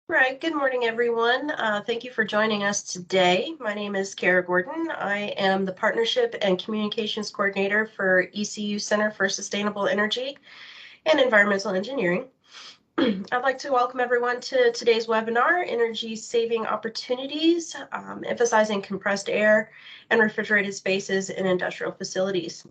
Right. Good morning, everyone. Thank you for joining us today. My name is Kara Gordon. I am the Partnership and Communications Coordinator for ECU Center for Sustainable Energy and Environmental Engineering. I'd like to welcome everyone to today's webinar, Energy Saving Opportunities, emphasizing compressed air and refrigerated spaces in industrial facilities.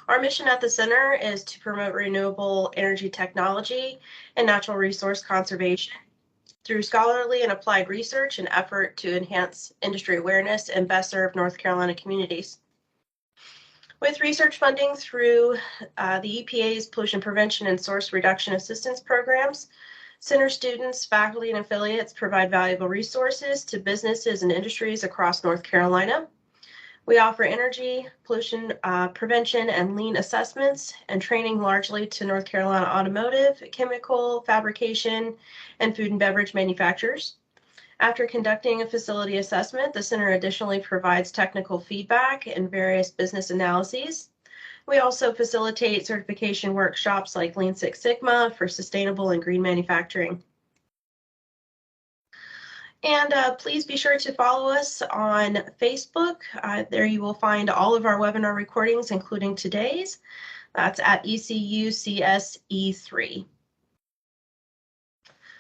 Our mission at the center is to promote renewable energy technology and natural resource conservation through scholarly and applied research and effort to enhance industry awareness and best serve North Carolina communities. With research funding through the EPA's Pollution Prevention and Source Reduction Assistance Programs, center students, faculty, and affiliates provide valuable resources to businesses and industries across North Carolina. We offer energy, pollution prevention, and lean assessments and training largely to North Carolina automotive, chemical, fabrication, and food and beverage manufacturers. After conducting a facility assessment, the center additionally provides technical feedback and various business analyses. We also facilitate certification workshops like Lean Six Sigma for sustainable and green manufacturing. And please be sure to follow us on Facebook. There you will find all of our webinar recordings, including today's. That's at ECUCSE3.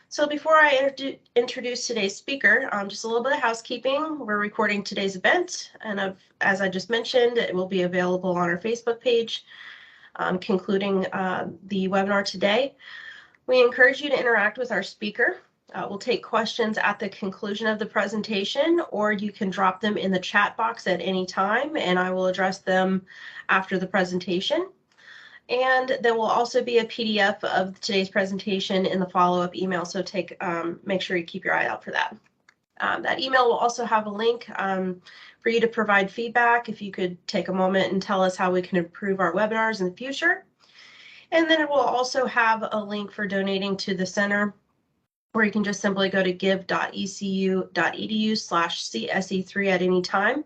So before I introduce today's speaker, just a little bit of housekeeping. We're recording today's event, and as I just mentioned, it will be available on our Facebook page, concluding the webinar today. We encourage you to interact with our speaker. We'll take questions at the conclusion of the presentation, or you can drop them in the chat box at any time, and I will address them after the presentation. And there will also be a PDF of today's presentation in the follow-up email, so make sure you keep your eye out for that. That email will also have a link for you to provide feedback if you could take a moment and tell us how we can improve our webinars in the future. And then it will also have a link for donating to the center, or you can just simply go to give.ecu.edu/CSE3 at any time.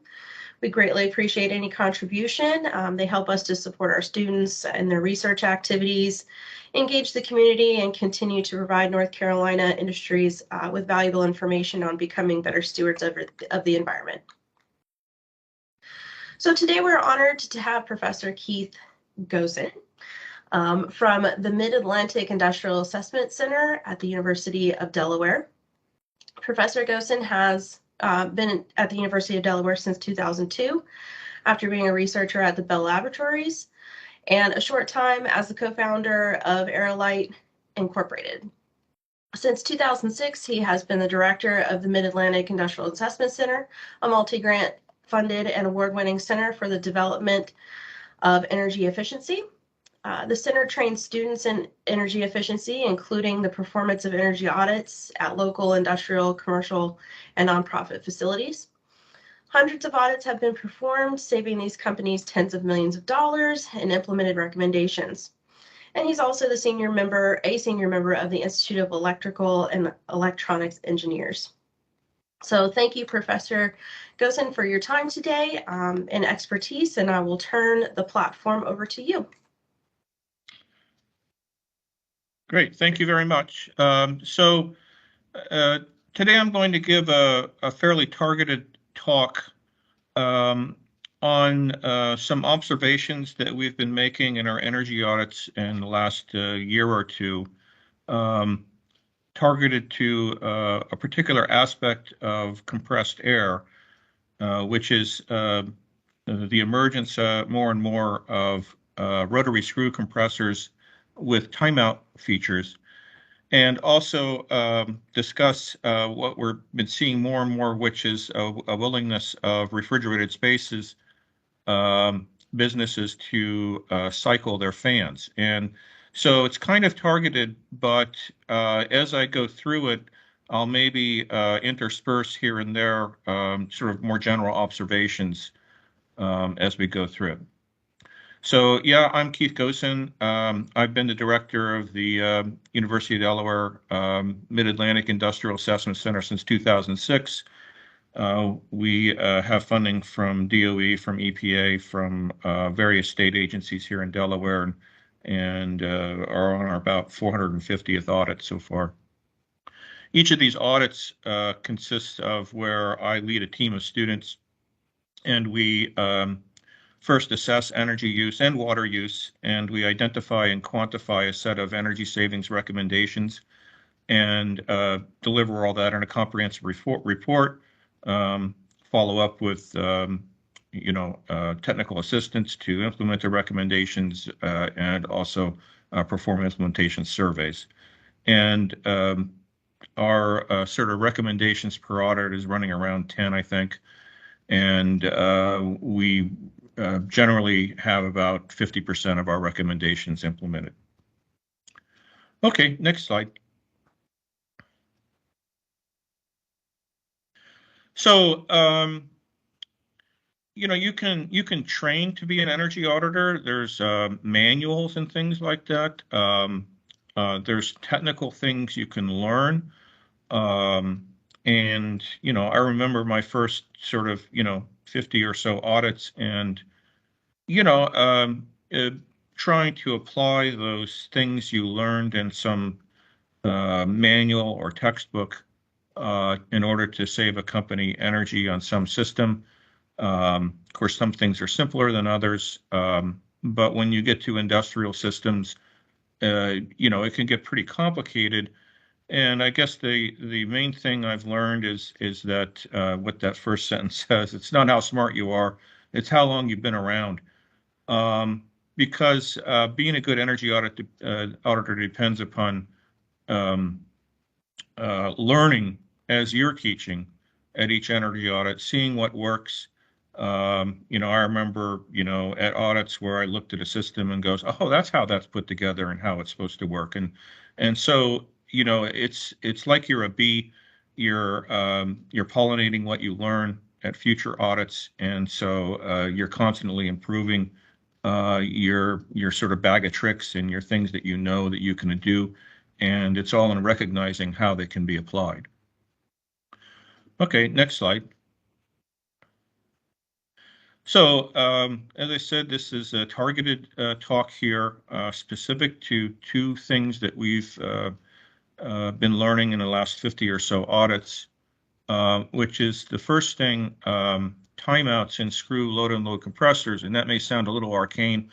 We greatly appreciate any contribution. They help us to support our students and their research activities, engage the community, and continue to provide North Carolina industries with valuable information on becoming better stewards of the environment. So today we're honored to have Professor Keith Goossen from the Mid-Atlantic Industrial Assessment Center at the University of Delaware. Professor Goossen has been at the University of Delaware since 2002, after being a researcher at the Bell Laboratories, and a short time as the co-founder of Aerolite Incorporated. Since 2006, he has been the director of the Mid-Atlantic Industrial Assessment Center, a multi-grant funded and award-winning center for the development of energy efficiency. The center trains students in energy efficiency, including the performance of energy audits at local, industrial, commercial, and nonprofit facilities. Hundreds of audits have been performed, saving these companies tens of millions of dollars and implemented recommendations. And he's also a senior member of the Institute of Electrical and Electronics Engineers. So thank you, Professor Goossen, for your time today and expertise, and I will turn the platform over to you. Great, thank you very much. Today I'm going to give a fairly targeted talk on some observations that we've been making in our energy audits in the last year or two, targeted to a particular aspect of compressed air, which is the emergence more and more of rotary screw compressors with timeout features, and also discuss what we've been seeing more and more, which is a willingness of refrigerated spaces businesses to cycle their fans. And so it's kind of targeted, but as I go through it, I'll maybe intersperse here and there sort of more general observations as we go through it. So yeah, I'm Keith Goossen. I've been the director of the University of Delaware Mid-Atlantic Industrial Assessment Center since 2006. We have funding from DOE, from EPA, from various state agencies here in Delaware, and are on our about 450th audit so far. Each of these audits consists of where I lead a team of students, and we first assess energy use and water use, and we identify and quantify a set of energy savings recommendations and deliver all that in a comprehensive report, follow up with technical assistance to implement the recommendations, and also perform implementation surveys. And our sort of recommendations per audit is running around 10, I think. And we generally have about 50% of our recommendations implemented. Okay, next slide. So, you can train to be an energy auditor. There's manuals and things like that. There's technical things you can learn. And, I remember my first sort of, 50 or so audits and, trying to apply those things you learned in some manual or textbook in order to save a company energy on some system. Of course, some things are simpler than others, but when you get to industrial systems, it can get pretty complicated. And I guess the main thing I've learned is that what that first sentence says, it's not how smart you are, it's how long you've been around. Because being a good energy auditor depends upon learning as you're teaching at each energy audit, seeing what works. I remember, at audits where I looked at a system and goes, oh, that's how that's put together and how it's supposed to work. And so, it's like you're a bee, you're pollinating what you learn at future audits. And so you're constantly improving your sort of bag of tricks and your things that that you can do. And it's all in recognizing how they can be applied. Okay, next slide. So, as I said, this is a targeted talk here, specific to two things that we've been learning in the last 50 or so audits, which is the first thing, timeouts in screw load and load compressors. And that may sound a little arcane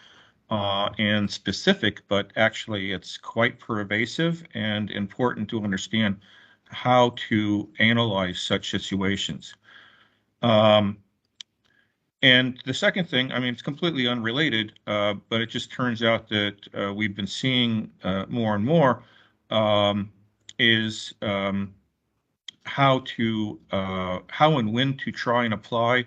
and specific, but actually it's quite pervasive and important to understand how to analyze such situations. And the second thing, I mean, it's completely unrelated, but it just turns out that we've been seeing more and more is how and when to try and apply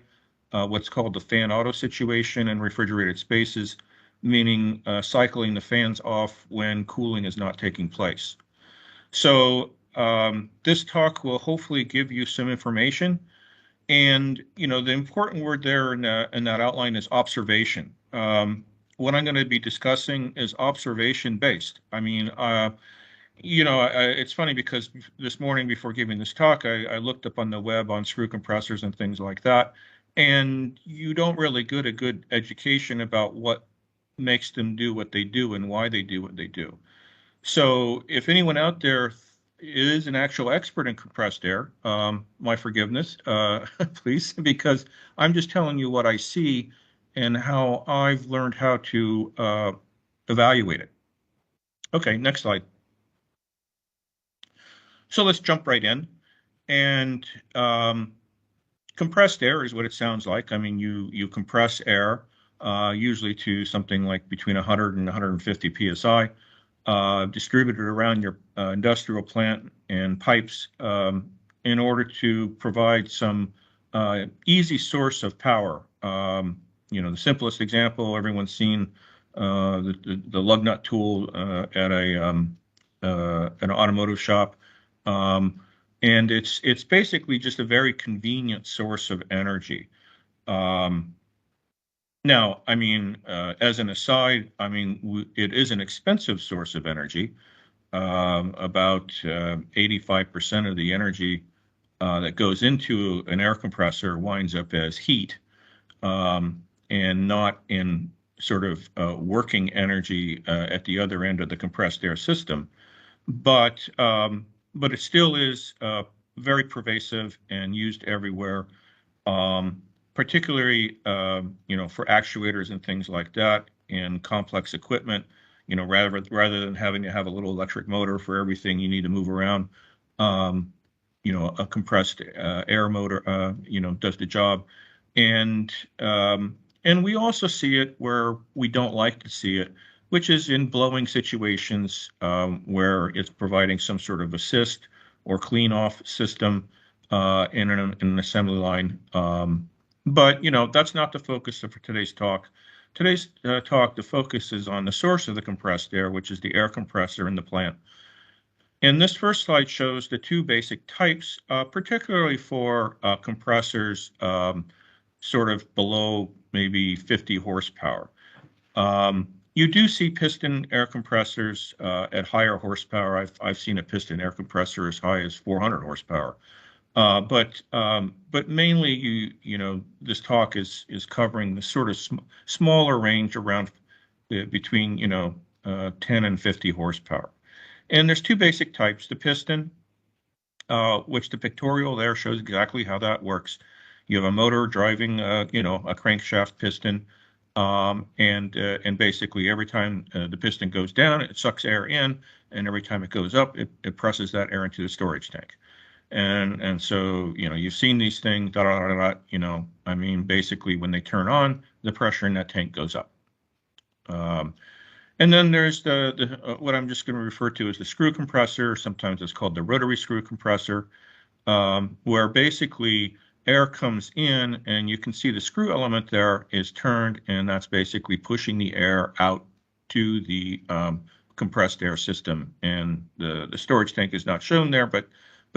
what's called the fan auto situation in refrigerated spaces, meaning cycling the fans off when cooling is not taking place. So this talk will hopefully give you some information. And, the important word there in that outline is observation. What I'm going to be discussing is observation-based. I mean, it's funny because this morning before giving this talk, I looked up on the web on screw compressors and things like that, and you don't really get a good education about what makes them do what they do and why they do what they do. So if anyone out there is an actual expert in compressed air, my forgiveness, please, because I'm just telling you what I see and how I've learned how to evaluate it. Okay, next slide. So let's jump right in. And compressed air is what it sounds like. I mean, you compress air, usually to something like between 100 and 150 psi. Distributed around your industrial plant and pipes in order to provide some easy source of power. The simplest example everyone's seen, the lug nut tool at an automotive shop. And it's basically just a very convenient source of energy. Now, I mean, as an aside, I mean, it is an expensive source of energy. About 85% of the energy that goes into an air compressor winds up as heat and not in sort of working energy at the other end of the compressed air system, but it still is very pervasive and used everywhere, particularly for actuators and things like that in complex equipment. Rather than having to have a little electric motor for everything you need to move around, a compressed air motor, does the job. And we also see it where we don't like to see it, which is in blowing situations where it's providing some sort of assist or clean off system in an assembly line. But that's not the focus of today's talk. Today's talk, the focus is on the source of the compressed air, which is the air compressor in the plant. And this first slide shows the two basic types, particularly for compressors sort of below maybe 50 horsepower. You do see piston air compressors at higher horsepower. I've seen a piston air compressor as high as 400 horsepower. But mainly, this talk is covering the sort of smaller range around between 10 and 50 horsepower. And there's two basic types: the piston, which the pictorial there shows exactly how that works. You have a motor driving, a crankshaft piston, and basically every time the piston goes down, it sucks air in, and every time it goes up, it presses that air into the storage tank. And so, you've seen these things, basically when they turn on, the pressure in that tank goes up. And then there's what I'm just going to refer to as the screw compressor. Sometimes it's called the rotary screw compressor, where basically air comes in and you can see the screw element there is turned, and that's basically pushing the air out to the compressed air system. And the storage tank is not shown there, but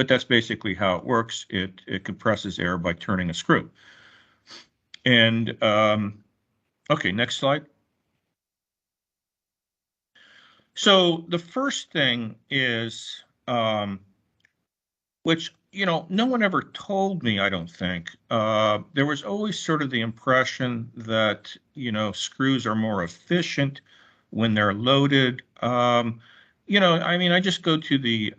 that's basically how it works. It compresses air by turning a screw. And okay, next slide. So the first thing is, which, no one ever told me, I don't think. There was always sort of the impression that, screws are more efficient when they're loaded. I just go to the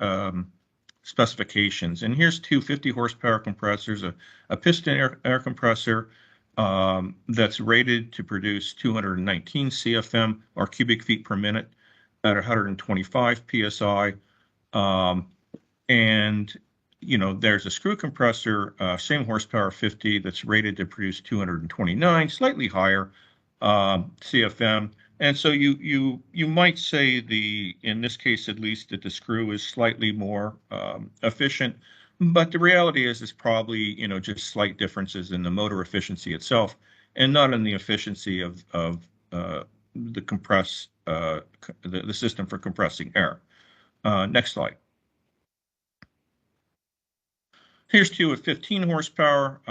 specifications, and here's two 50 horsepower compressors, a piston air compressor that's rated to produce 219 CFM, or cubic feet per minute, at 125 psi, and there's a screw compressor, same horsepower 50, that's rated to produce 229, slightly higher CFM. And so you might say in this case at least, that the screw is slightly more efficient, but the reality is probably just slight differences in the motor efficiency itself, and not in the efficiency of the system for compressing air. Next slide. Here's two at 15 horsepower.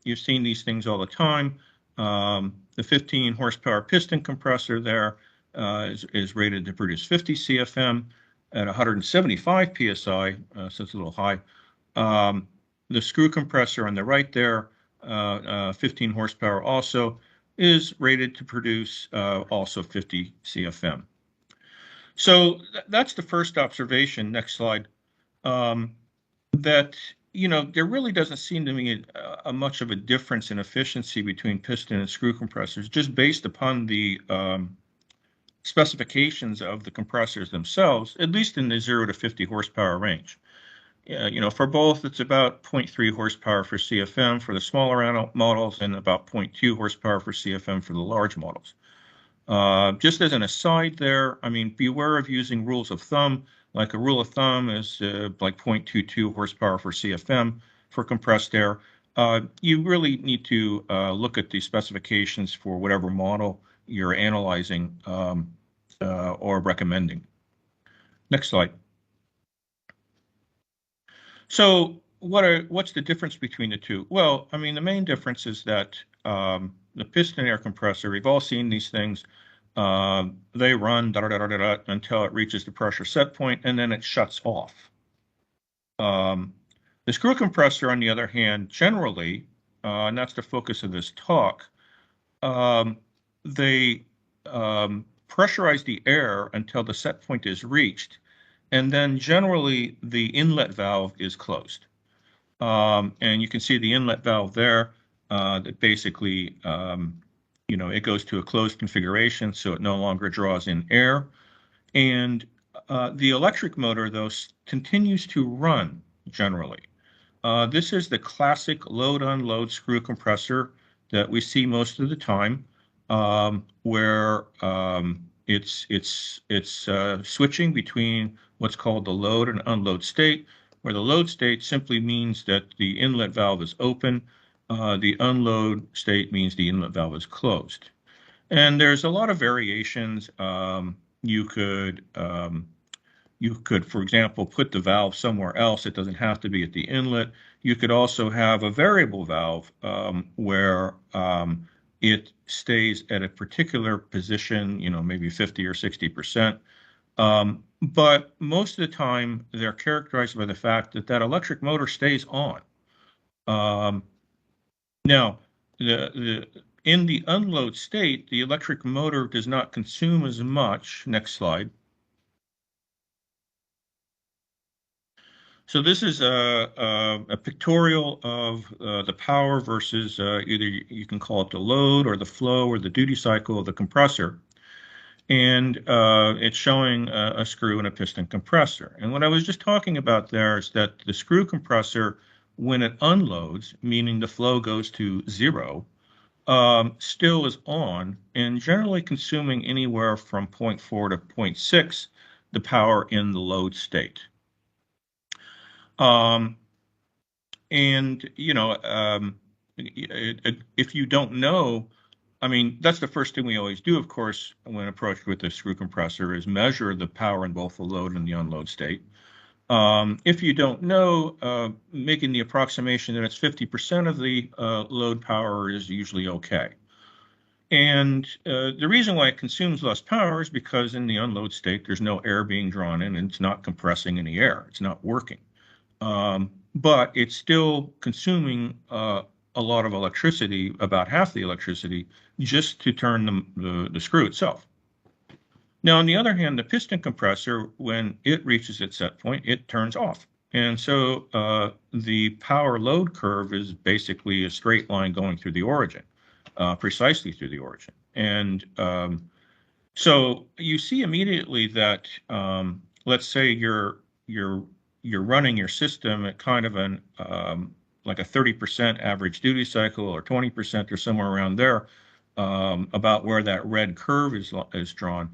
You've seen these things all the time. The 15 horsepower piston compressor there is rated to produce 50 CFM at 175 psi, so it's a little high. The screw compressor on the right there, 15 horsepower also, is rated to produce also 50 CFM. So that's the first observation. Next slide. That there really doesn't seem to be a much of a difference in efficiency between piston and screw compressors, just based upon the specifications of the compressors themselves, at least in the 0 to 50 horsepower range. For both, it's about 0.3 horsepower for CFM for the smaller models, and about 0.2 horsepower for CFM for the large models. Just as an aside there, beware of using rules of thumb. Like a rule of thumb is like 0.22 horsepower for CFM for compressed air. You really need to look at the specifications for whatever model you're analyzing or recommending. Next slide. So what's the difference between the two? Well, the main difference is that the piston air compressor, we've all seen these things. They run until it reaches the pressure set point, and then it shuts off. The screw compressor, on the other hand, generally, and that's the focus of this talk, they pressurize the air until the set point is reached, and then generally the inlet valve is closed. And you can see the inlet valve there that basically, it goes to a closed configuration, so it no longer draws in air. And the electric motor, though, continues to run generally. This is the classic load-unload screw compressor that we see most of the time, where it's switching between what's called the load and unload state, where the load state simply means that the inlet valve is open. The unload state means the inlet valve is closed. And there's a lot of variations. You could, for example, put the valve somewhere else. It doesn't have to be at the inlet. You could also have a variable valve where it stays at a particular position, maybe 50 or 60%. But most of the time, they're characterized by the fact that that electric motor stays on. Now, in the unload state, the electric motor does not consume as much. Next slide. So this is a pictorial of the power versus either you can call it the load or the flow or the duty cycle of the compressor. And it's showing a screw and a piston compressor. And what I was just talking about there is that the screw compressor, when it unloads, meaning the flow goes to zero, still is on and generally consuming anywhere from 0.4 to 0.6 the power in the load state. And, if you don't know, I mean, that's the first thing we always do, of course, when approached with a screw compressor is measure the power in both the load and the unload state. If you don't know, making the approximation that it's 50% of the load power is usually okay. And the reason why it consumes less power is because in the unload state, there's no air being drawn in and it's not compressing any air. It's not working. But it's still consuming a lot of electricity, about half the electricity, just to turn the screw itself. Now, on the other hand, the piston compressor, when it reaches its set point, it turns off. And so the power load curve is basically a straight line going through the origin, precisely through the origin. And so you see immediately that, let's say you're running your system at kind of an like a 30% average duty cycle or 20% or somewhere around there, about where that red curve is drawn.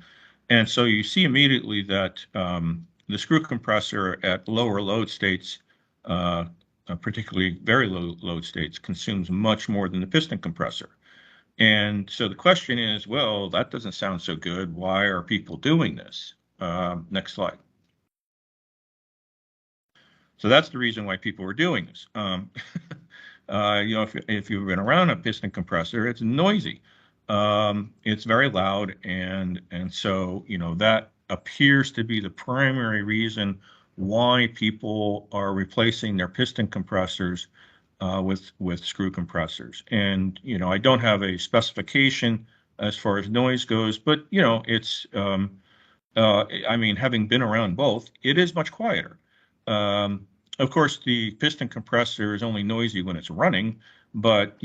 And so you see immediately that the screw compressor at lower load states, particularly very low load states, consumes much more than the piston compressor. And so the question is, well, that doesn't sound so good. Why are people doing this? Next slide. So that's the reason why people were doing this. If you've been around a piston compressor, it's noisy. It's very loud, and so that appears to be the primary reason why people are replacing their piston compressors with screw compressors. And I don't have a specification as far as noise goes, but it's I mean, having been around both, it is much quieter. Of course, the piston compressor is only noisy when it's running, but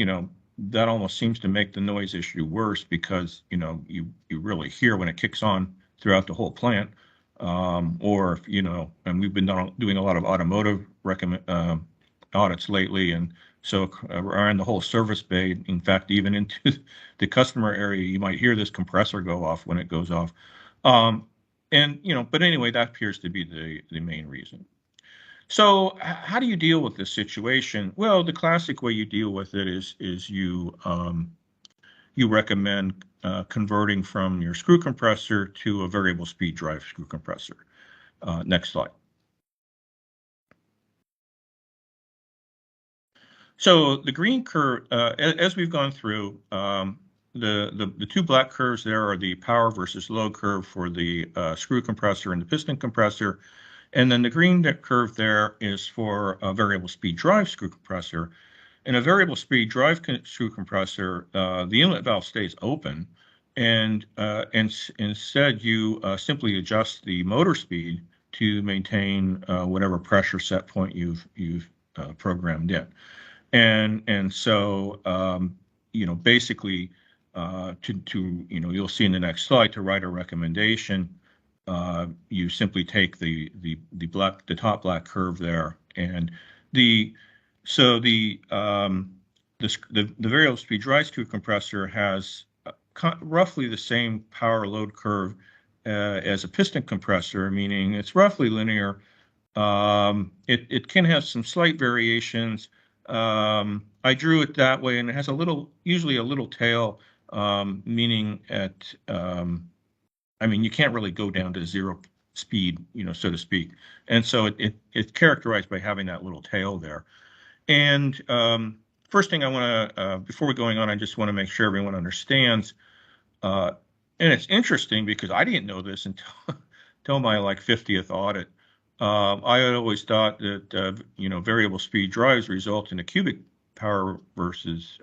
that almost seems to make the noise issue worse because you really hear when it kicks on throughout the whole plant. Or and we've been doing a lot of automotive audits lately, and so around the whole service bay, in fact, even into the customer area, you might hear this compressor go off when it goes off. But anyway, that appears to be the main reason. So how do you deal with this situation? Well, the classic way you deal with it is you recommend converting from your screw compressor to a variable speed drive screw compressor. Next slide. So the green curve, as we've gone through, the two black curves there are the power versus load curve for the screw compressor and the piston compressor. And then the green curve there is for a variable speed drive screw compressor. In a variable speed drive screw compressor, the inlet valve stays open. instead you simply adjust the motor speed to maintain whatever pressure set point you've programmed in. And so basically you'll see in the next slide, to write a recommendation, you simply take the top black curve there, and the variable speed dry screw compressor has roughly the same power load curve as a piston compressor, meaning it's roughly linear. It can have some slight variations. I drew it that way, and it has usually a little tail, meaning you can't really go down to zero speed, so to speak. And so it's characterized by having that little tail there. And first thing I want to, before we're going on, I just want to make sure everyone understands. And it's interesting because I didn't know this until my 50th audit. I had always thought that variable speed drives result in a cubic power versus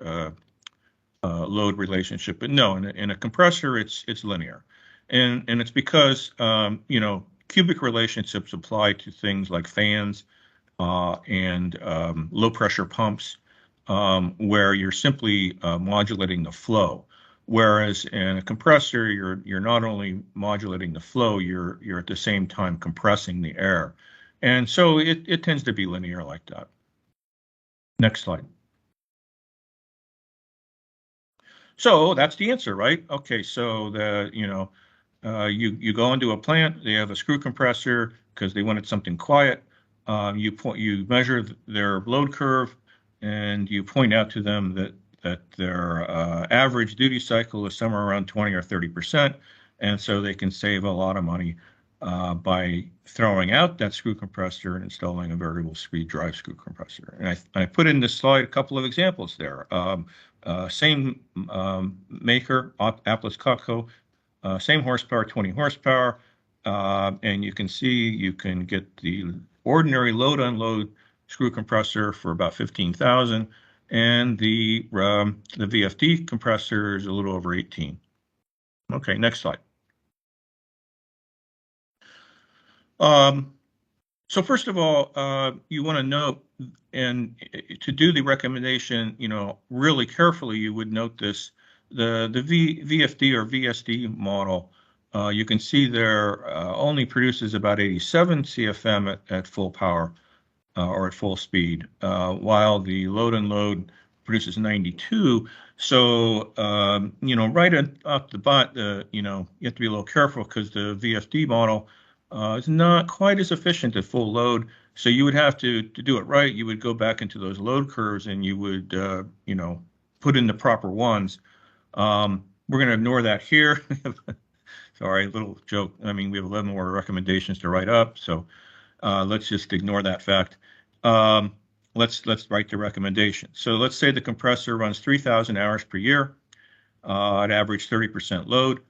load relationship, but no, in a compressor it's linear, and it's because cubic relationships apply to things like fans and low pressure pumps, where you're simply modulating the flow. Whereas in a compressor, you're not only modulating the flow, you're at the same time compressing the air. And so it tends to be linear like that. Next slide. So that's the answer, right? Okay, so you go into a plant, they have a screw compressor because they wanted something quiet. You measure their load curve, and you point out to them that their average duty cycle is somewhere around 20 or 30%, and so they can save a lot of money by throwing out that screw compressor and installing a variable speed drive screw compressor. And I put in this slide a couple of examples there. Same maker, Atlas Copco, same horsepower, 20 horsepower, and you can see you can get the ordinary load unload screw compressor for about 15,000, and the VFD compressor is a little over 18. Okay, next slide. So first of all, you want to note, and to do the recommendation, really carefully, you would note this: the VFD or VSD model. You can see there only produces about 87 CFM at full power or at full speed, while the load and load produces 92. So right off the bat, you have to be a little careful because the VFD model is not quite as efficient at full load. So you would have to do it right. You would go back into those load curves and you would put in the proper ones. We're going to ignore that here. Sorry, little joke. I mean, we have 11 more recommendations to write up, so let's just ignore that fact. Let's write the recommendation. So let's say the compressor runs 3,000 hours per year at average 30% load.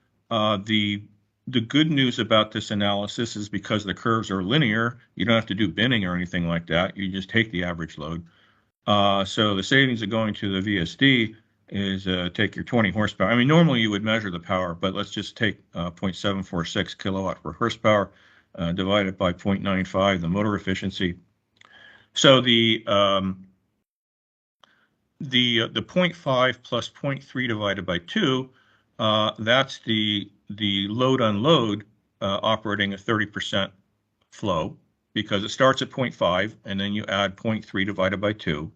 The good news about this analysis is because the curves are linear, you don't have to do binning or anything like that. You just take the average load. So the savings of going to the VSD is take your 20 horsepower. I mean, normally you would measure the power, but let's just take 0.746 kilowatt per horsepower divided by 0.95, the motor efficiency. So the 0.5 plus 0.3 divided by 2, that's the load unload operating at 30% flow, because it starts at 0.5 and then you add 0.3 divided by 2.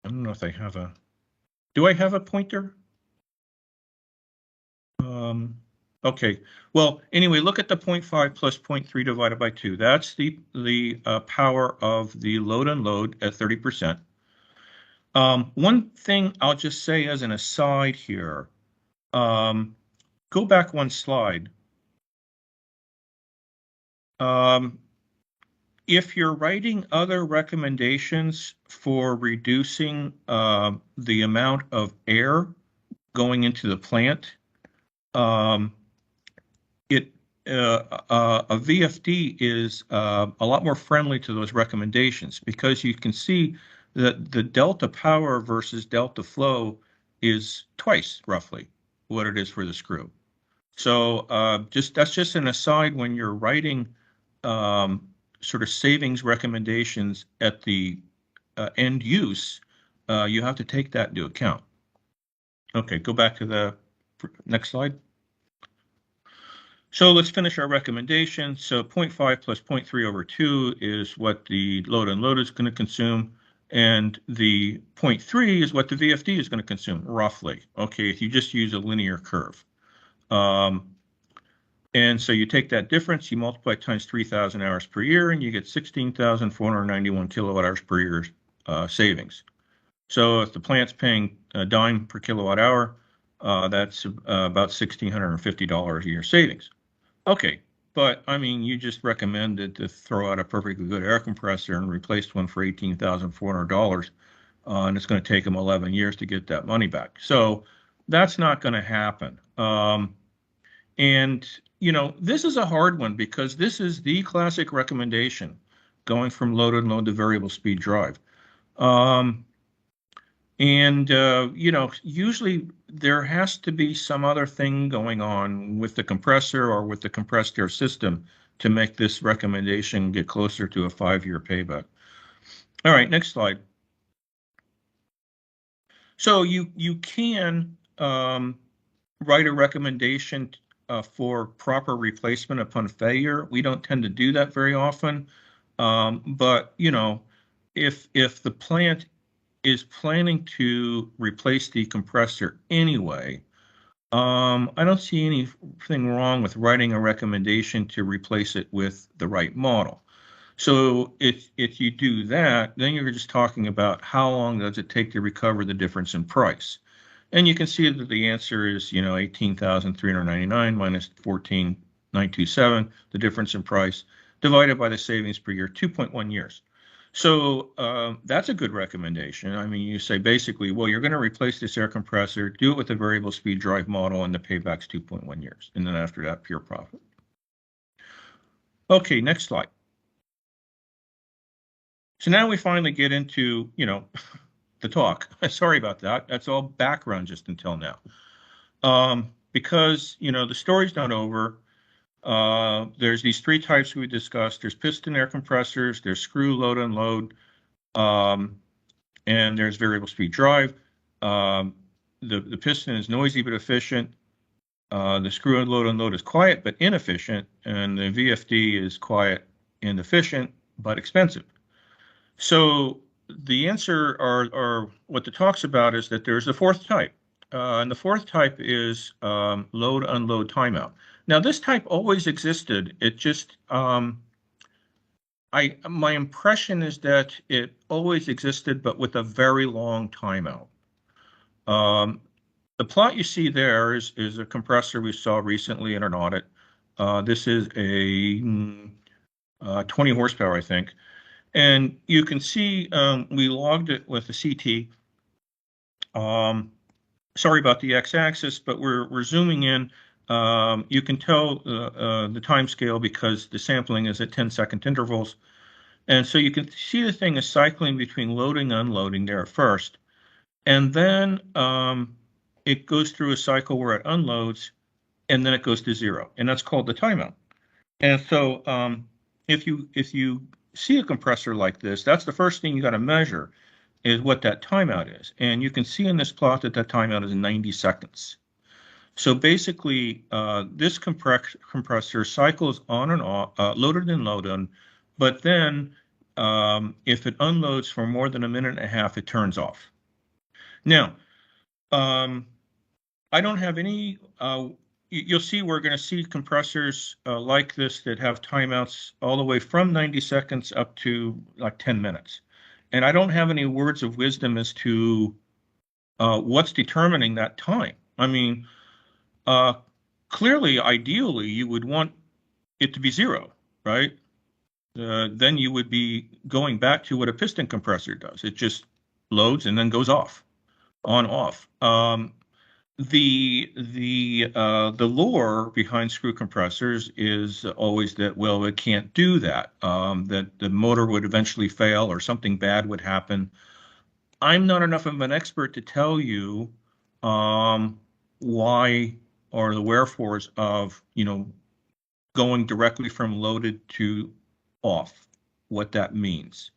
I don't know if I have do I have a pointer? Okay, well, anyway, look at the 0.5 plus 0.3 divided by 2. That's the power of the load unload at 30%. One thing I'll just say as an aside here, go back one slide. If you're writing other recommendations for reducing the amount of air going into the plant, a VFD is a lot more friendly to those recommendations, because you can see that the delta power versus delta flow is twice roughly what it is for the screw. So that's just an aside when you're writing sort of savings recommendations at the end use, you have to take that into account. Okay, go back to the next slide. So let's finish our recommendation. So 0.5 plus 0.3 over 2 is what the load unload is going to consume. And the 0.3 is what the VFD is going to consume, roughly. Okay, if you just use a linear curve. And so you take that difference, you multiply times 3,000 hours per year, and you get 16,491 kilowatt hours per year savings. So if the plant's paying a dime per kilowatt hour, that's about $1,650 a year savings. Okay, but I mean, you just recommended to throw out a perfectly good air compressor and replace one for $18,400, and it's going to take them 11 years to get that money back. So that's not going to happen. And, you know, this is a hard one because this is the classic recommendation going from load unload to variable speed drive. You know, usually there has to be some other thing going on with the compressor or with the compressed air system to make this recommendation get closer to a 5-year payback. All right, next slide. So you can write a recommendation for proper replacement upon failure. We don't tend to do that very often, but you know, if the plant is planning to replace the compressor anyway, I don't see anything wrong with writing a recommendation to replace it with the right model. So if you do that, then you're just talking about how long does it take to recover the difference in price. And you can see that the answer is, you know, 18,399 minus 14,927, the difference in price, divided by the savings per year, 2.1 years. So that's a good recommendation. I mean, you say basically, well, you're going to replace this air compressor, do it with a variable speed drive model, and the payback's 2.1 years. And then after that, pure profit. Okay, next slide. So now we finally get into, you know, the talk. Sorry about that. That's all background just until now. Because, you know, the story's not over. There's these 3 types we discussed. There's piston air compressors, there's screw load unload, and there's variable speed drive. The piston is noisy but efficient. The screw load unload is quiet but inefficient, and the VFD is quiet and efficient but expensive. So the answer or what the talk's about is that there's a 4th type. And the 4th type is load unload timeout. Now this type always existed. It just my impression is that it always existed, but with a very long timeout. The plot you see there is a compressor we saw recently in an audit. This is a 20 horsepower, I think. And you can see we logged it with the CT. Sorry about the x-axis, but we're zooming in. You can tell the time scale because the sampling is at 10-second intervals. And so you can see the thing is cycling between loading and unloading there at first. And then it goes through a cycle where it unloads, and then it goes to 0. And that's called the timeout. And so if you see a compressor like this, that's the first thing you got to measure is what that timeout is. And you can see in this plot that timeout is 90 seconds. So basically, this compressor cycles on and off, loaded and loaded, but then if it unloads for more than 1.5 minutes, it turns off. Now, I don't have any, you'll see we're going to see compressors like this that have timeouts all the way from 90 seconds up to like 10 minutes. And I don't have any words of wisdom as to what's determining that time. I mean, clearly, ideally, you would want it to be 0, right? Then you would be going back to what a piston compressor does. It just loads and then goes off, on off. The lore behind screw compressors is always that, well, it can't do that, that the motor would eventually fail or something bad would happen. I'm not enough of an expert to tell you why or the wherefores of, going directly from loaded to off, what that means.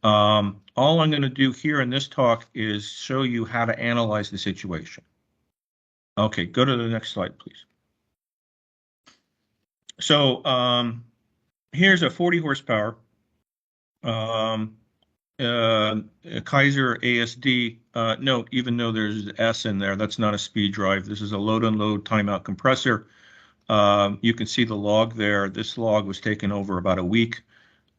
All I'm going to do here in this talk is show you how to analyze the situation. Okay, go to the next slide, please. So here's a 40 horsepower Kaiser ASD. Note, even though there's S in there, that's not a speed drive. This is a load unload timeout compressor. You can see the log there. This log was taken over about a week.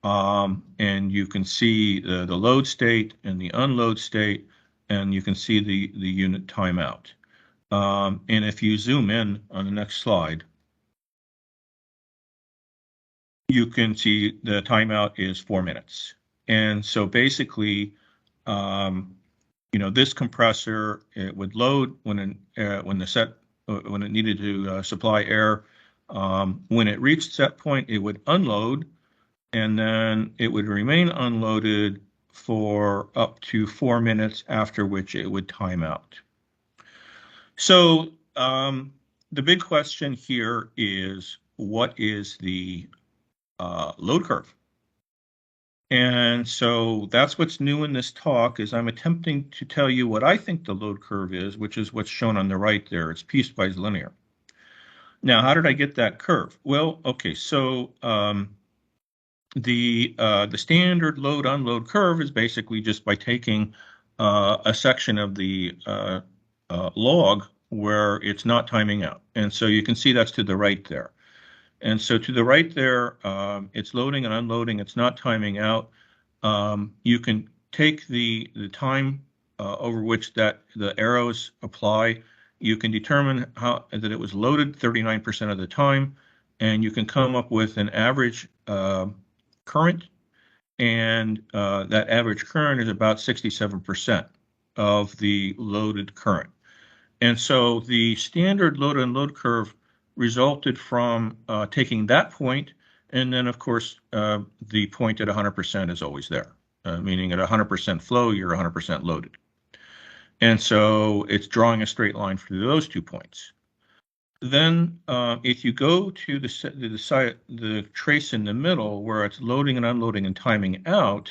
And you can see the load state and the unload state, and you can see the unit timeout. And if you zoom in on the next slide, you can see the timeout is 4 minutes. And so basically, this compressor, it would load when it needed to supply air. When it reached set point, it would unload, and then it would remain unloaded for up to 4 minutes, after which it would time out. So the big question here is, what is the load curve? And so that's what's new in this talk, is I'm attempting to tell you what I think the load curve is, which is what's shown on the right there. It's piecewise linear. Now, how did I get that curve? Well, okay, so the standard load unload curve is basically just by taking a section of the log where it's not timing out. And so you can see that's to the right there. And so to the right there, it's loading and unloading. It's not timing out. You can take the time over which the arrows apply. You can determine that it was loaded 39% of the time, and you can come up with an average current, and that average current is about 67% of the loaded current. And so the standard load unload curve resulted from taking that point, and then of course the point at 100% is always there, meaning at 100% flow, you're 100% loaded. And so it's drawing a straight line through those 2 points. Then if you go to the trace in the middle where it's loading and unloading and timing out,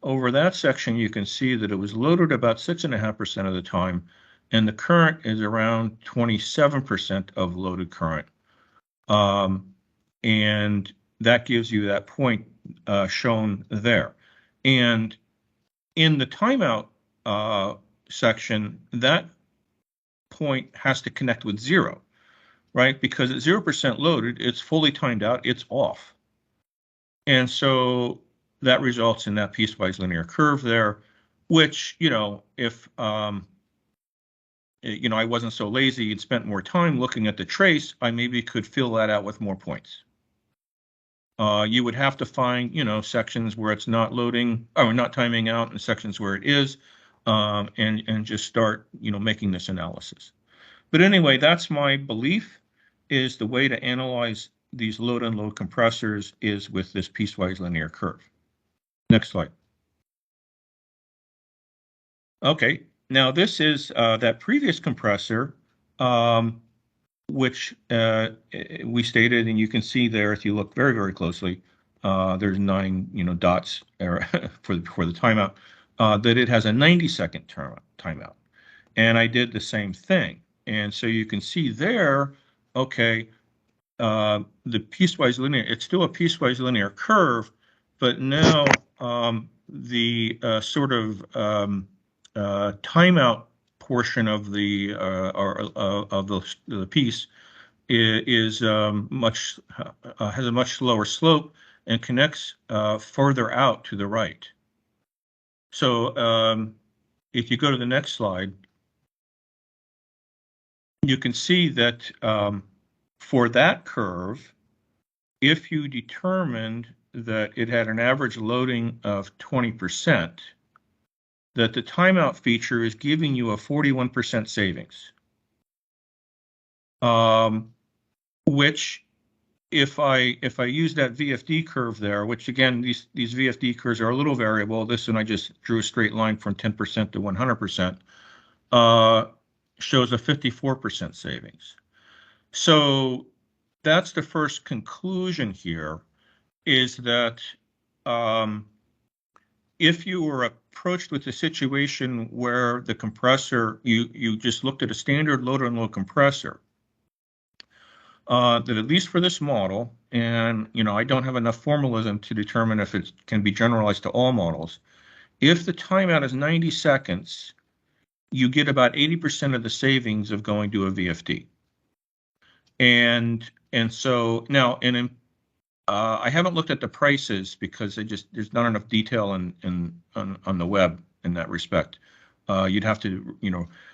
over that section you can see that it was loaded about 6.5% of the time, and the current is around 27% of loaded current. And that gives you that point shown there. And in the timeout section, that point has to connect with 0, right? Because at 0% loaded, it's fully timed out, it's off. And so that results in that piecewise linear curve there, which, if I wasn't so lazy and spent more time looking at the trace, I maybe could fill that out with more points. You would have to find, sections where it's not loading or not timing out, and sections where it is, and just start, making this analysis. But anyway, that's my belief, is the way to analyze these load unload compressors is with this piecewise linear curve. Next slide. Okay, now this is that previous compressor, which we stated, and you can see there, if you look very, very closely, there's 9 dots for the timeout, that it has a 90-second timeout. And I did the same thing. And so you can see there, okay, the piecewise linear, it's still a piecewise linear curve, but now the sort of timeout portion of the piece is much has a much slower slope and connects further out to the right. So if you go to the next slide, you can see that for that curve, if you determined that it had an average loading of 20%, that the timeout feature is giving you a 41% savings. Which, if I use that VFD curve there, which again, these VFD curves are a little variable. This one I just drew a straight line from 10% to 100%. shows a 54% savings. So that's the first conclusion here, is that if you were approached with a situation where the compressor, you just looked at a standard load unload compressor, that at least for this model, and I don't have enough formalism to determine if it can be generalized to all models, if the timeout is 90 seconds, you get about 80% of the savings of going to a VFD. And so now, I haven't looked at the prices because there's not enough detail on the web in that respect. You'd have to,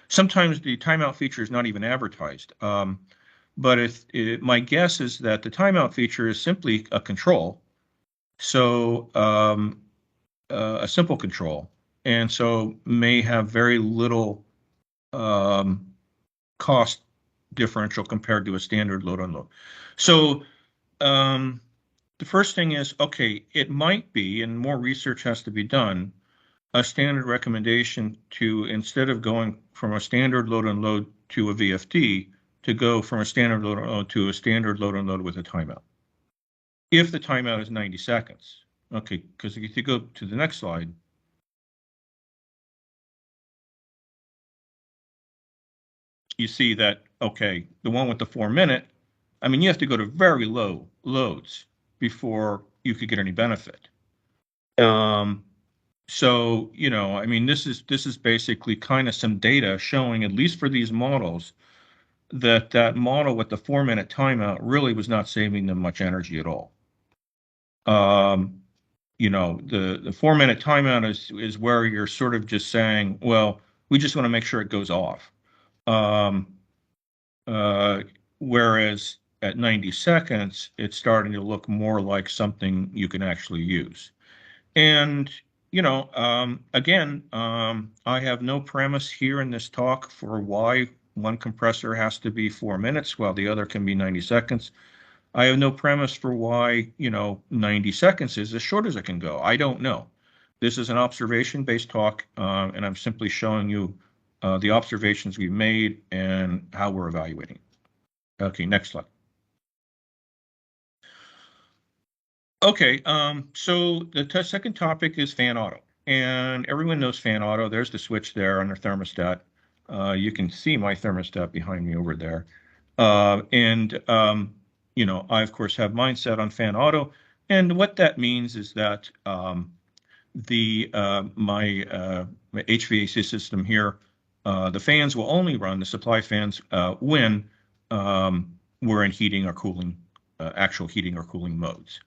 sometimes the timeout feature is not even advertised. But my guess is that the timeout feature is simply a control. So a simple control, and so may have very little cost differential compared to a standard load unload. So the first thing is, okay, it might be, and more research has to be done, a standard recommendation to, instead of going from a standard load unload to a VFD, to go from a standard load unload to a standard load unload with a timeout. If the timeout is 90 seconds. Okay, because if you go to the next slide, you see that, okay, the one with the 4-minute, I mean, you have to go to very low loads before you could get any benefit. So, I mean, this is basically kind of some data showing, at least for these models, that model with the 4-minute timeout really was not saving them much energy at all. The 4-minute timeout is where you're sort of just saying, well, we just want to make sure it goes off. Whereas at 90 seconds, it's starting to look more like something you can actually use. And, again, I have no premise here in this talk for why one compressor has to be 4 minutes while the other can be 90 seconds. I have no premise for why, 90 seconds is as short as it can go. I don't know. This is an observation-based talk, and I'm simply showing you the observations we've made and how we're evaluating. Okay, next slide. Okay, so the second topic is fan auto, and everyone knows fan auto. There's the switch there on the thermostat. You can see my thermostat behind me over there. I of course have mine set on fan auto, and what that means is that my HVAC system here, the fans will only run, the supply fans, when we're in heating or cooling, actual heating or cooling modes.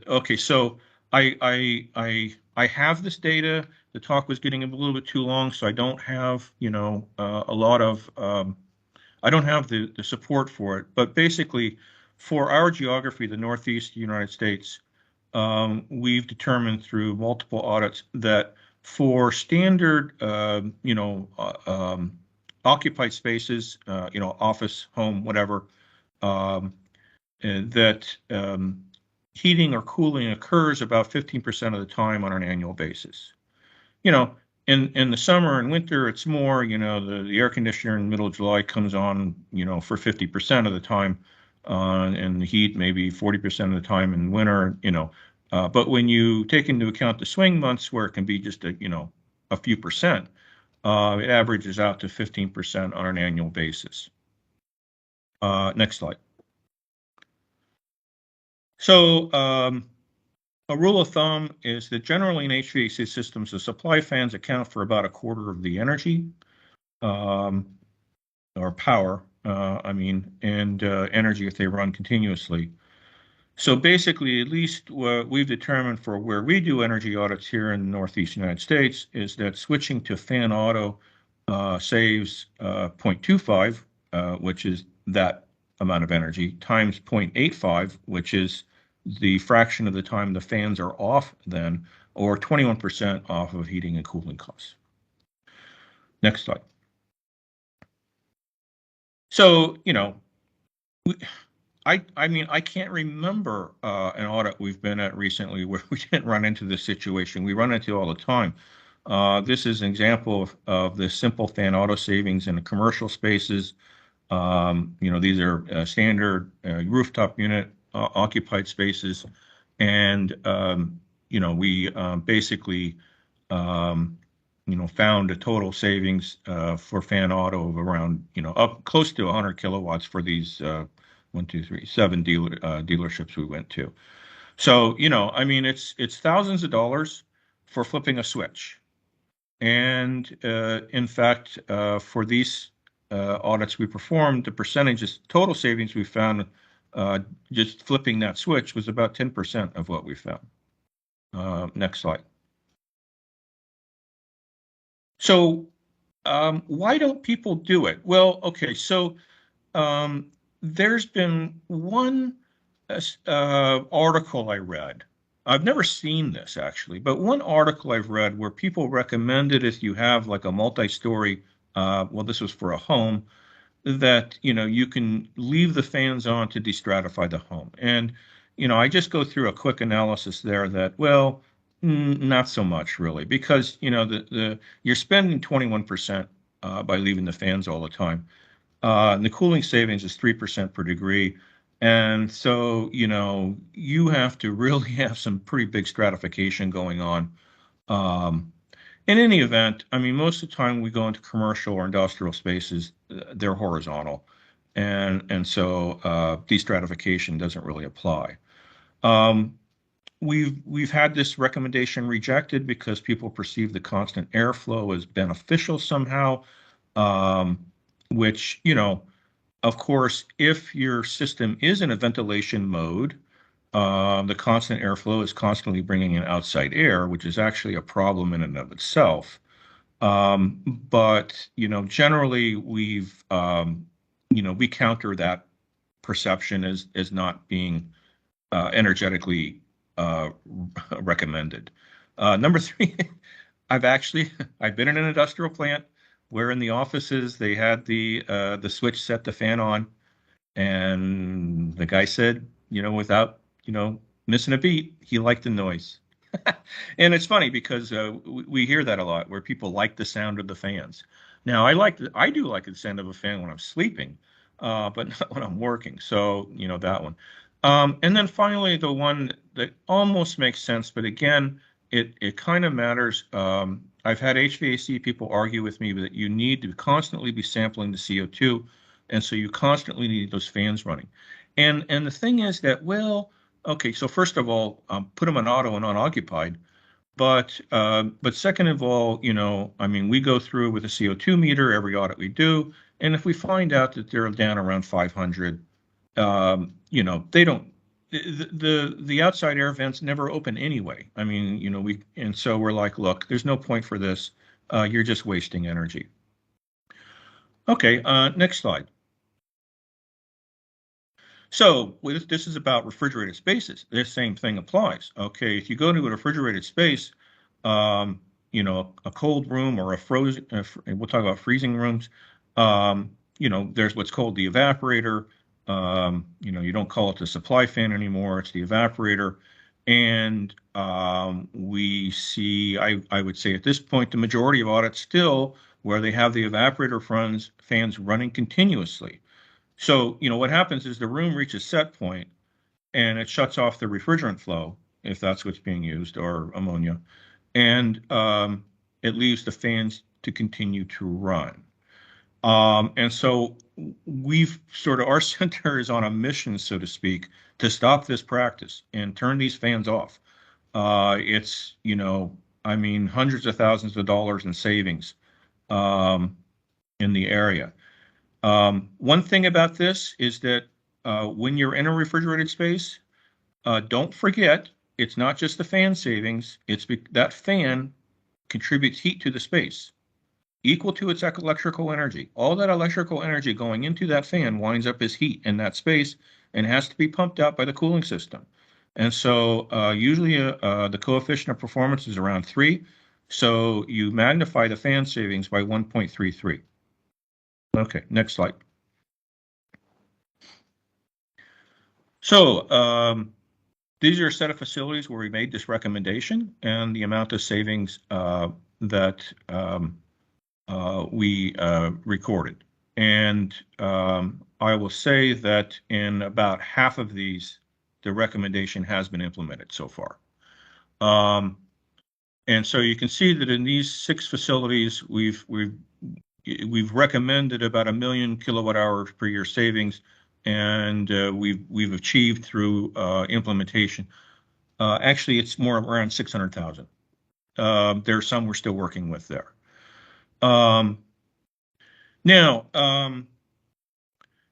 Okay, so I have this data. The talk was getting a little bit too long, so I don't have, a lot of, I don't have the support for it. But basically, for our geography, the Northeast United States, we've determined through multiple audits that for standard, occupied spaces, office, home, whatever, that heating or cooling occurs about 15% of the time on an annual basis. In the summer and winter, it's more, the air conditioner in the middle of July comes on, for 50% of the time, and the heat maybe 40% of the time in winter, but when you take into account the swing months where it can be just a few percent, it averages out to 15% on an annual basis. Next slide. So a rule of thumb is that generally in HVAC systems, the supply fans account for about a quarter of the energy, or power, and energy if they run continuously. So basically, at least what we've determined for where we do energy audits here in the Northeast United States is that switching to fan auto saves 0.25, which is that amount of energy, times 0.85, which is the fraction of the time the fans are off then, or 21% off of heating and cooling costs. Next slide. So, I mean, I can't remember an audit we've been at recently where we didn't run into this situation. We run into it all the time. This is an example of the simple fan auto savings in the commercial spaces. These are standard rooftop unit occupied spaces. And, we basically, found a total savings for fan auto of around, up close to 100 kilowatts for these one, two, three, seven dealerships we went to. So, I mean, it's thousands of dollars for flipping a switch. And in fact, for these audits we performed, the percentages total savings we found just flipping that switch was about 10% of what we found. Next slide. So why don't people do it? Well, okay, so there's been one article I read. I've never seen this actually, but one article I've read where people recommended if you have like a multi-story, well, this was for a home, that you can leave the fans on to destratify the home. And I just go through a quick analysis there that, well, not so much really, because the you're spending 21% by leaving the fans all the time. And the cooling savings is 3% per degree. And so, you have to really have some pretty big stratification going on. Um, in any event, I mean, most of the time we go into commercial or industrial spaces, they're horizontal. And so destratification doesn't really apply. Um, we've had this recommendation rejected because people perceive the constant airflow as beneficial somehow, um, which, of course, if your system is in a ventilation mode, the constant airflow is constantly bringing in outside air, which is actually a problem in and of itself. But generally we counter that perception as not being energetically uh, recommended. Number three, I've been in an industrial plant where in the offices they had the switch set the fan on, and the guy said, without missing a beat, he liked the noise. And it's funny because we hear that a lot where people like the sound of the fans. Now, I do like the sound of a fan when I'm sleeping, but not when I'm working. So, that one. And then finally, the one that almost makes sense, but again, it kind of matters. I've had HVAC people argue with me that you need to constantly be sampling the CO2, and so you constantly need those fans running. And the thing is that, well, okay, so first of all, put them on auto and unoccupied. But second of all, I mean, we go through with a CO2 meter every audit we do, and if we find out that they're down around 500, they don't. The outside air vents never open anyway. I mean, and so we're like, look, there's no point for this. You're just wasting energy. Okay, next slide. So this is about refrigerated spaces. The same thing applies. Okay, if you go to a refrigerated space, a cold room or a frozen, we'll talk about freezing rooms. There's what's called the evaporator. You don't call it the supply fan anymore. It's the evaporator. And we see, I would say at this point, the majority of audits still where they have the evaporator fans running continuously. So, what happens is the room reaches set point and it shuts off the refrigerant flow, if that's what's being used, or ammonia, and it leaves the fans to continue to run. And so our center is on a mission, so to speak, to stop this practice and turn these fans off. It's, I mean, hundreds of thousands of dollars in savings in the area. One thing about this is that when you're in a refrigerated space, don't forget it's not just the fan savings, that fan contributes heat to the space equal to its electrical energy. All that electrical energy going into that fan winds up as heat in that space and has to be pumped out by the cooling system. And so usually the coefficient of performance is around 3. So you magnify the fan savings by 1.33. Okay, next slide. So these are a set of facilities where we made this recommendation and the amount of savings that we recorded. And I will say that in about half of these, the recommendation has been implemented so far. And so you can see that in these 6 facilities, we've recommended about 1 million kilowatt hours per year savings, and we've achieved through implementation. Actually, it's more around 600,000. There are some we're still working with there. Now,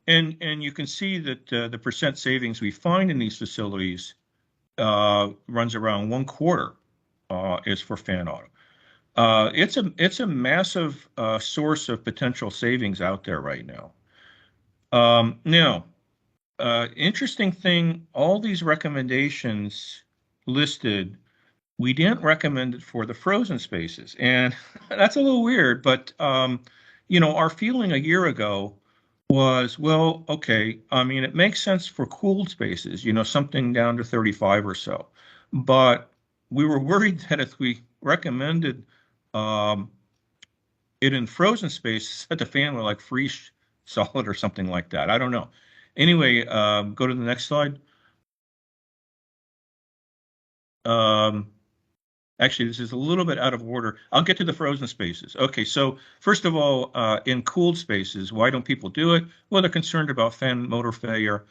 and you can see that the percent savings we find in these facilities runs around 1/4 is for fan auto. It's a massive source of potential savings out there right now. Now, interesting thing, all these recommendations listed, we didn't recommend it for the frozen spaces, and that's a little weird. But our feeling a year ago was, well, okay. I mean, it makes sense for cooled spaces, something down to 35 or so. But we were worried that if we recommended it in frozen spaces, that the fan would like freeze solid or something like that. I don't know. Anyway, go to the next slide. Actually, this is a little bit out of order. I'll get to the frozen spaces. Okay, so first of all, in cooled spaces, why don't people do it? Well, they're concerned about fan motor failure.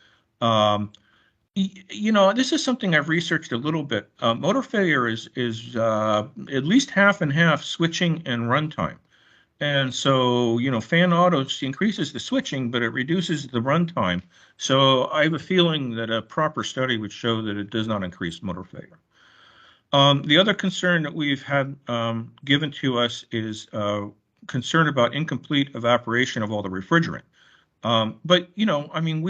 This is something I've researched a little bit. Motor failure is at least half and half switching and runtime. And so, fan auto increases the switching, but it reduces the runtime. So I have a feeling that a proper study would show that it does not increase motor failure. The other concern that we've had given to us is concern about incomplete evaporation of all the refrigerant. But I mean,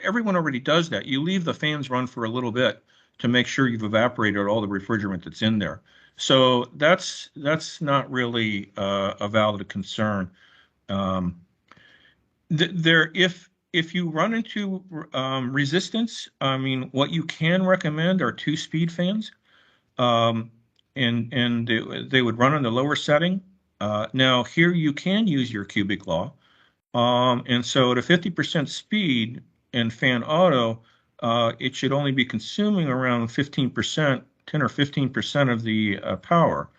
everyone already does that. You leave the fans run for a little bit to make sure you've evaporated all the refrigerant that's in there. So that's not really a valid concern. If you run into resistance, I mean, what you can recommend are 2-speed fans, and they would run on the lower setting. Now here you can use your cubic law. And so at a 50% speed in fan auto, it should only be consuming around 15%, 10 or 15% of the power.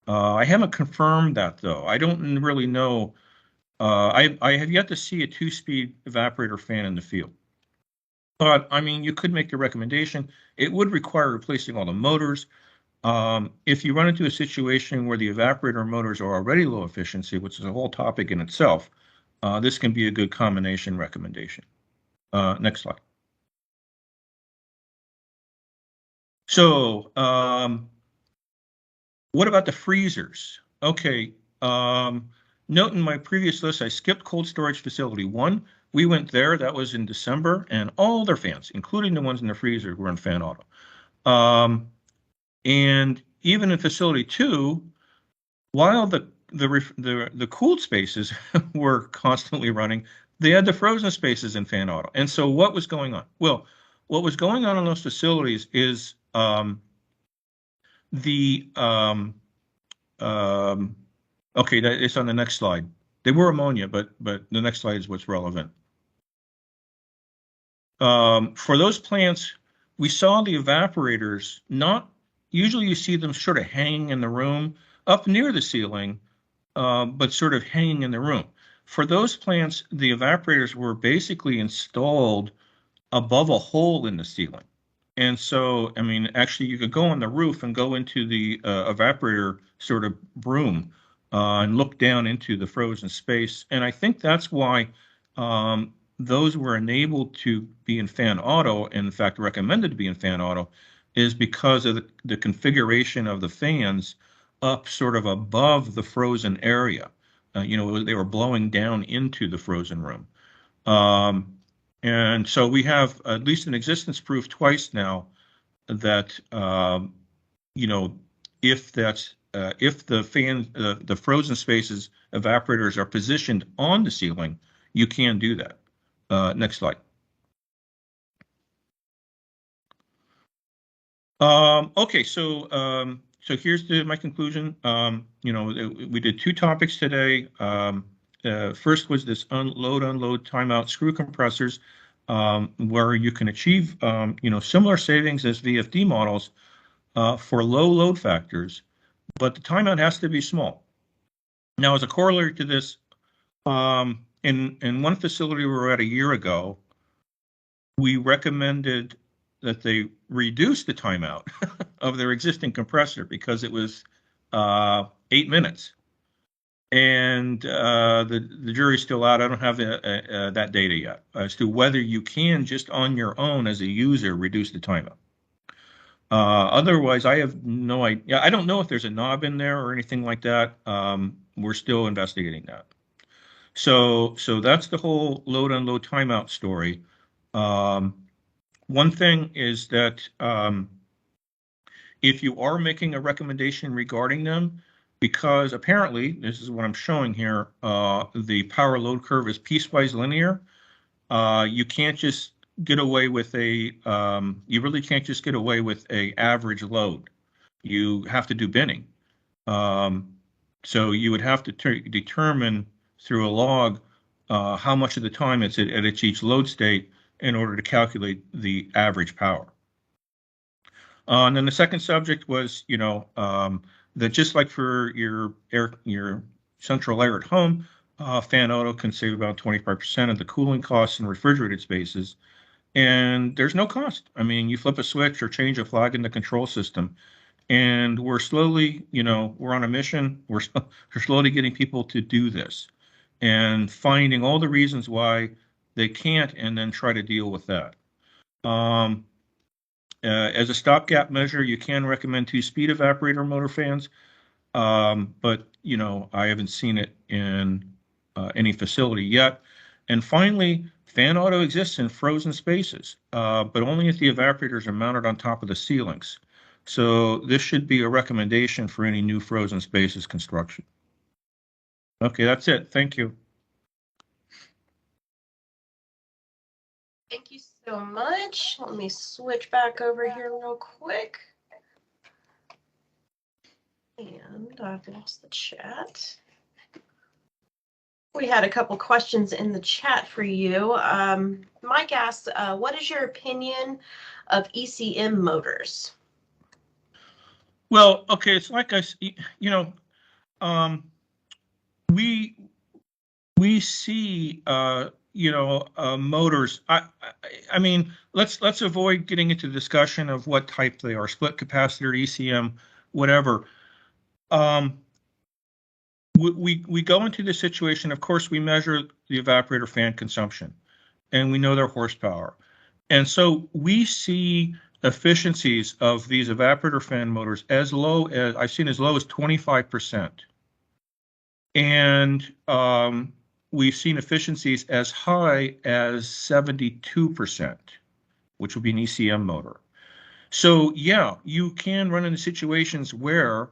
I haven't confirmed that though. I don't really know. I have yet to see a 2-speed evaporator fan in the field. But I mean, you could make the recommendation. It would require replacing all the motors. If you run into a situation where the evaporator motors are already low efficiency, which is a whole topic in itself, this can be a good combination recommendation. Next slide. So, what about the freezers? Okay, note in my previous list, I skipped cold storage facility 1. We went there, that was in December, and all their fans, including the ones in the freezer, were in fan auto. And even in facility 2, while the cooled spaces were constantly running, they had the frozen spaces in fan auto. And so what was going on? Well, what was going on in those facilities is okay, it's on the next slide. They were ammonia, but the next slide is what's relevant. For those plants, we saw the evaporators usually you see them sort of hanging in the room up near the ceiling, but sort of hanging in the room. For those plants, the evaporators were basically installed above a hole in the ceiling. And so, I mean, actually, you could go on the roof and go into the evaporator sort of room and look down into the frozen space. And I think that's why those were enabled to be in fan auto, and in fact recommended to be in fan auto, is because of the configuration of the fans up sort of above the frozen area. They were blowing down into the frozen room. And so we have at least an existence proof twice now that, if the frozen spaces evaporators are positioned on the ceiling, you can do that. Next slide. Okay, so here's my conclusion. We did two topics today. First was this unload timeout screw compressors, where you can achieve similar savings as VFD models for low load factors, but the timeout has to be small. Now, as a corollary to this, in one facility we were at a year ago, we recommended that they reduce the timeout of their existing compressor because it was 8 minutes. And the jury's still out. I don't have that data yet as to whether you can just on your own as a user reduce the timeout. Otherwise, I have no idea. I don't know if there's a knob in there or anything like that. We're still investigating that. So that's the whole load unload timeout story. One thing is that if you are making a recommendation regarding them, because apparently, this is what I'm showing here, the power load curve is piecewise linear. You can't just get away with you really can't just get away with a average load. You have to do binning. So you would have to determine through a log how much of the time it's at each load state in order to calculate the average power. And then the second subject was, that just like for your central air at home, fan auto can save about 25% of the cooling costs in refrigerated spaces. And there's no cost. I mean, you flip a switch or change a flag in the control system. And we're slowly, we're on a mission. We're slowly getting people to do this and finding all the reasons why they can't and then try to deal with that. As a stopgap measure, you can recommend two-speed evaporator motor fans, but I haven't seen it in any facility yet. And finally, fan auto exists in frozen spaces, but only if the evaporators are mounted on top of the ceilings. So this should be a recommendation for any new frozen spaces construction. Okay, that's it. Thank you. Thank you so much. Let me switch back over here real quick. And I've lost the chat. We had a couple questions in the chat for you. Mike asked, what is your opinion of ECM motors? Well, okay, it's like we see motors. I mean, let's avoid getting into discussion of what type they are, split capacitor, ECM, whatever. We go into the situation. Of course, we measure the evaporator fan consumption, and we know their horsepower, and so we see efficiencies of these evaporator fan motors as low as I've seen as low as 25%. And we've seen efficiencies as high as 72%, which would be an ECM motor. So yeah, you can run into situations where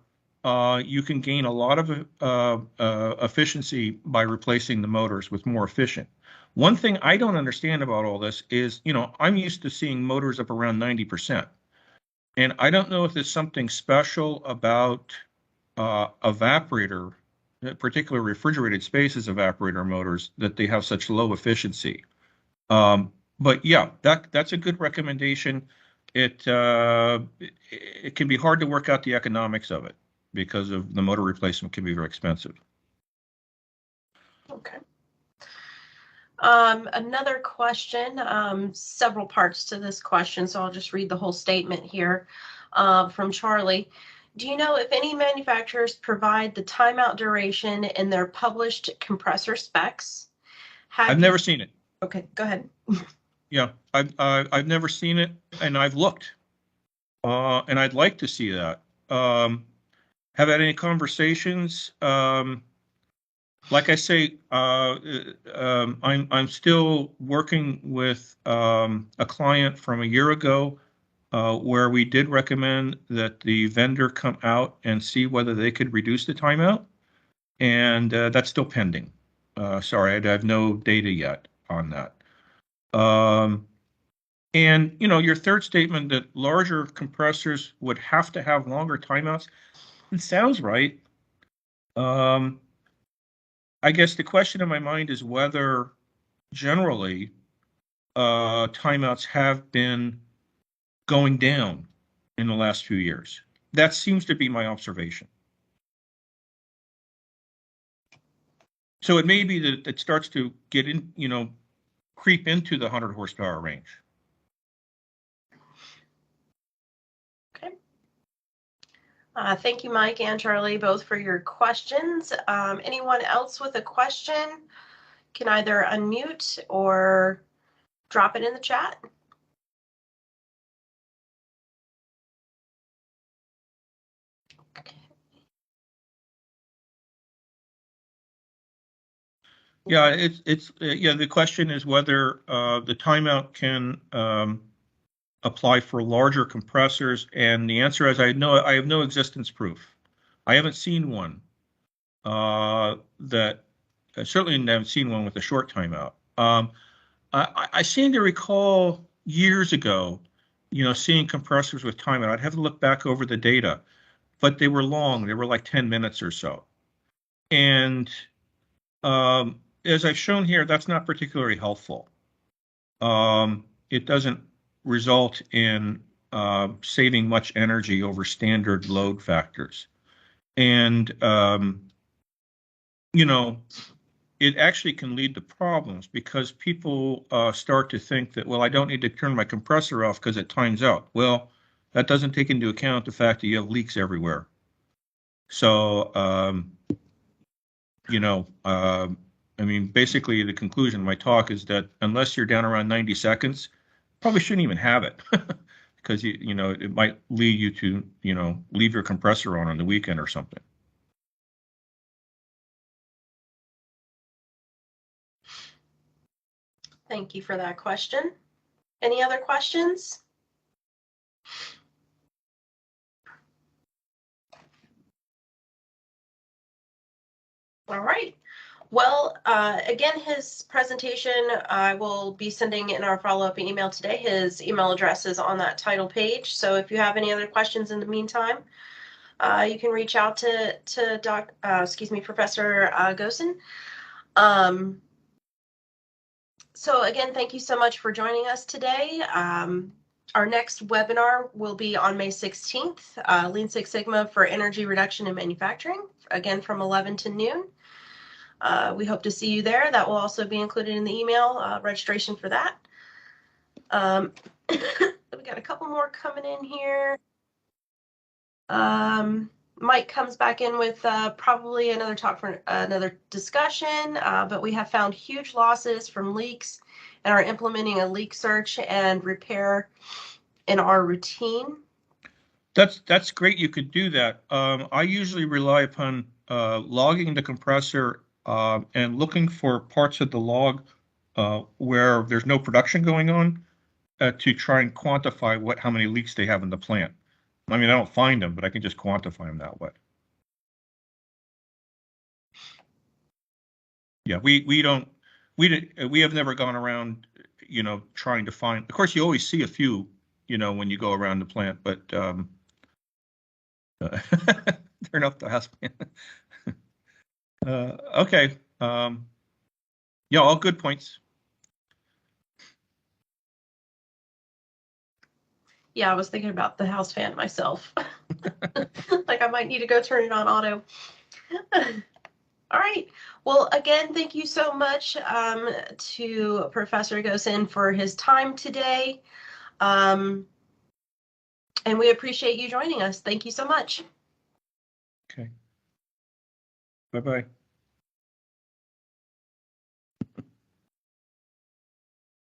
you can gain a lot of efficiency by replacing the motors with more efficient. One thing I don't understand about all this is, I'm used to seeing motors up around 90%. And I don't know if there's something special about evaporator, particular refrigerated spaces evaporator motors, that they have such low efficiency. But yeah, that's a good recommendation. It can be hard to work out the economics of it because of the motor replacement can be very expensive. Okay. Another question, several parts to this question, so I'll just read the whole statement here from Charlie. Do you know if any manufacturers provide the timeout duration in their published compressor specs? I've never seen it. Okay, go ahead. Yeah, I've never seen it, and I've looked, and I'd like to see that. Have had any conversations? Like I say, I'm still working with a client from a year ago where we did recommend that the vendor come out and see whether they could reduce the timeout, and that's still pending. Sorry, I have no data yet on that. And, your third statement that larger compressors would have to have longer timeouts, it sounds right. I guess the question in my mind is whether generally timeouts have been going down in the last few years. That seems to be my observation. So it may be that it starts to get in, creep into the 100 horsepower range. Okay. Thank you, Mike and Charlie, both for your questions. Anyone else with a question can either unmute or drop it in the chat. Yeah, the question is whether the timeout can apply for larger compressors, and the answer is I have no existence proof. I haven't seen one that I certainly haven't seen one with a short timeout. I seem to recall years ago, seeing compressors with timeout. I'd have to look back over the data, but they were long. They were like 10 minutes or so. And as I've shown here, that's not particularly helpful. It doesn't result in saving much energy over standard load factors. And, it actually can lead to problems because people start to think that, well, I don't need to turn my compressor off because it times out. Well, that doesn't take into account the fact that you have leaks everywhere. So, I mean, basically the conclusion of my talk is that unless you're down around 90 seconds, probably shouldn't even have it because it might lead you to, leave your compressor on the weekend or something. Thank you for that question. Any other questions? All right. Well, again, his presentation, I will be sending in our follow-up email today. His email address is on that title page. So if you have any other questions in the meantime, you can reach out to Professor Goossen. So again, thank you so much for joining us today. Our next webinar will be on May 16th, Lean Six Sigma for Energy Reduction in Manufacturing, again from 11 to noon. We hope to see you there. That will also be included in the email, registration for that. We got a couple more coming in here. Mike comes back in with probably another talk for another discussion, but we have found huge losses from leaks and are implementing a leak search and repair in our routine. That's great. You could do that. I usually rely upon logging the compressor and looking for parts of the log where there's no production going on to try and quantify how many leaks they have in the plant. I mean, I don't find them, but I can just quantify them that way. Yeah, we have never gone around, trying to find. Of course, you always see a few, when you go around the plant, but they're enough to ask me. Okay. Yeah, all good points. Yeah, I was thinking about the house fan myself. Like I might need to go turn it on auto. All right. Well, again, thank you so much to Professor Goossen for his time today. And we appreciate you joining us. Thank you so much. Okay. Bye-bye.